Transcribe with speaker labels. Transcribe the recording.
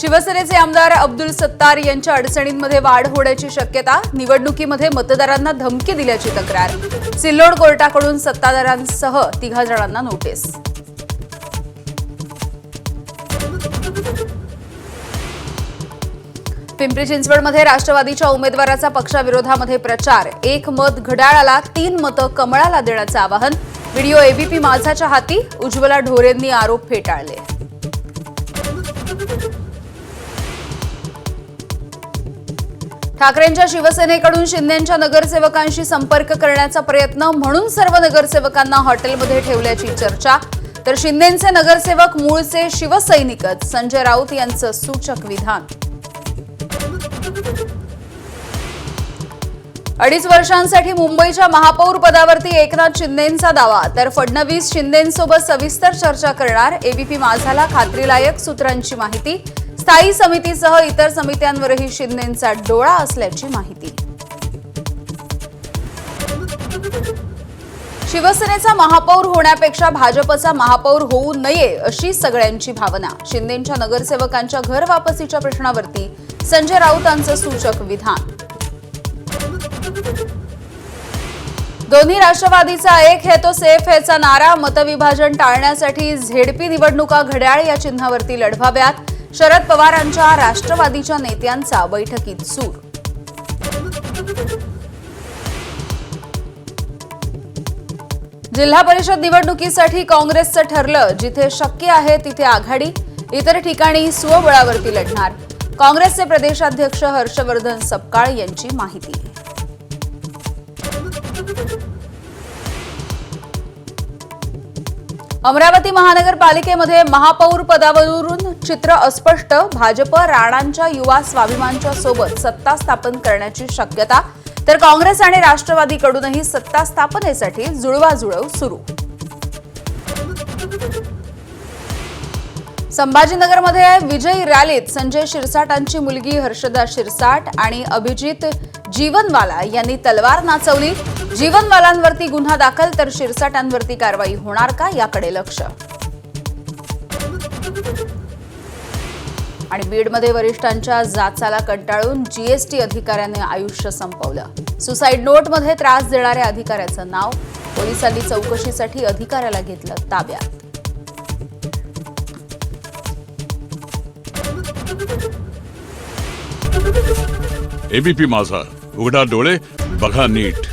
Speaker 1: शिवसेनेचे आमदार अब्दुल सत्तार यांच्या अडचणींमध्ये वाढ होण्याची शक्यता, निवडणुकीमध्ये मतदारांना धमकी दिल्याची तक्रार, सिल्लोड कोर्टाकडून सत्ताधाऱ्यांसह 3 जणांना नोटीस. पिंपरी चिंचवडमध्ये राष्ट्रवादीच्या उमेदवाराचा पक्षाविरोधामध्ये प्रचार, 1 मत घड्याळाला 3 मतं कमळाला देण्याचे आवाहन, व्हिडिओ एबीपी माझाच्या हाती, उज्ज्वला ढोरेंनी आरोप फेटाळले. ठाकरेंच्या शिवसेनेकडून शिंदेंच्या नगरसेवकांशी संपर्क करण्याचा प्रयत्न, म्हणून सर्व नगरसेवकांना हॉटेलमध्ये ठेवल्याची चर्चा, तर शिंदेंचे नगरसेवक मूळचे शिवसैनिकच, संजय राऊत यांचं सूचक विधान. 2.5 वर्षांसाठी मुंबईच्या महापौर पदावरती एकनाथ शिंदेंचा दावा, तर फडणवीस शिंदेंसोबत सविस्तर चर्चा करणार, एबीपी माझाला खात्रीलायक सूत्रांची माहिती, स्थायी समितीसह इतर समित्यांवरही शिंदेंचा डोळा असल्याची माहिती. शिवसेनेचा महापौर होण्यापेक्षा भाजपचा महापौर होऊ नये अशी सगळ्यांची भावना, शिंदेंच्या नगरसेवकांच्या घर वापसीच्या प्रश्नावरती संजय राऊतांचं सूचक विधान. दोन्ही राष्ट्रवादीचा एक है तो सेफ हैचा नारा, मतविभाजन टाळण्यासाठी झेडपी निवडणुका घड्याळ या चिन्हावरती लढवाव्यात, शरद पवारांच्या राष्ट्रवादीच्या नेत्यांचा बैठकीत सूर. जिल्हा परिषद निवडणुकीसाठी काँग्रेसचं ठरलं, जिथे शक्य आहे तिथे आघाडी, इतर ठिकाणी स्वबळावरती लढणार, काँग्रेसचे प्रदेशाध्यक्ष हर्षवर्धन सपकाळ यांची माहिती. अमरावती महानगरपालिकेमध्ये महापौर पदावरून चित्र अस्पष्ट, भाजप राणांच्या युवा स्वाभिमानच्या सोबत सत्ता स्थापन करण्याची शक्यता, तर काँग्रेस आणि राष्ट्रवादीकडूनही सत्ता स्थापनेसाठी जुळवाजुळव सुरू. संभाजीनगरमध्ये विजयी रॅलीत संजय शिरसाटांची मुलगी हर्षदा शिरसाट आणि अभिजित जीवनवाला यांनी तलवार नाचवली, जीवनवालांवरती गुन्हा दाखल, तर शिरसाटांवरती कारवाई होणार का याकडे लक्ष. आणि बीडमध्ये वरिष्ठांच्या जाचाला कंटाळून जीएसटी अधिकाऱ्याने आयुष्य संपवलं, सुसाईड नोटमध्ये त्रास देणाऱ्या अधिकाऱ्याचं नाव, पोलिसांनी चौकशीसाठी अधिकाऱ्याला घेतलं ताब्यात.
Speaker 2: एबीपी माझा, उघडा डोळे बघा नीट.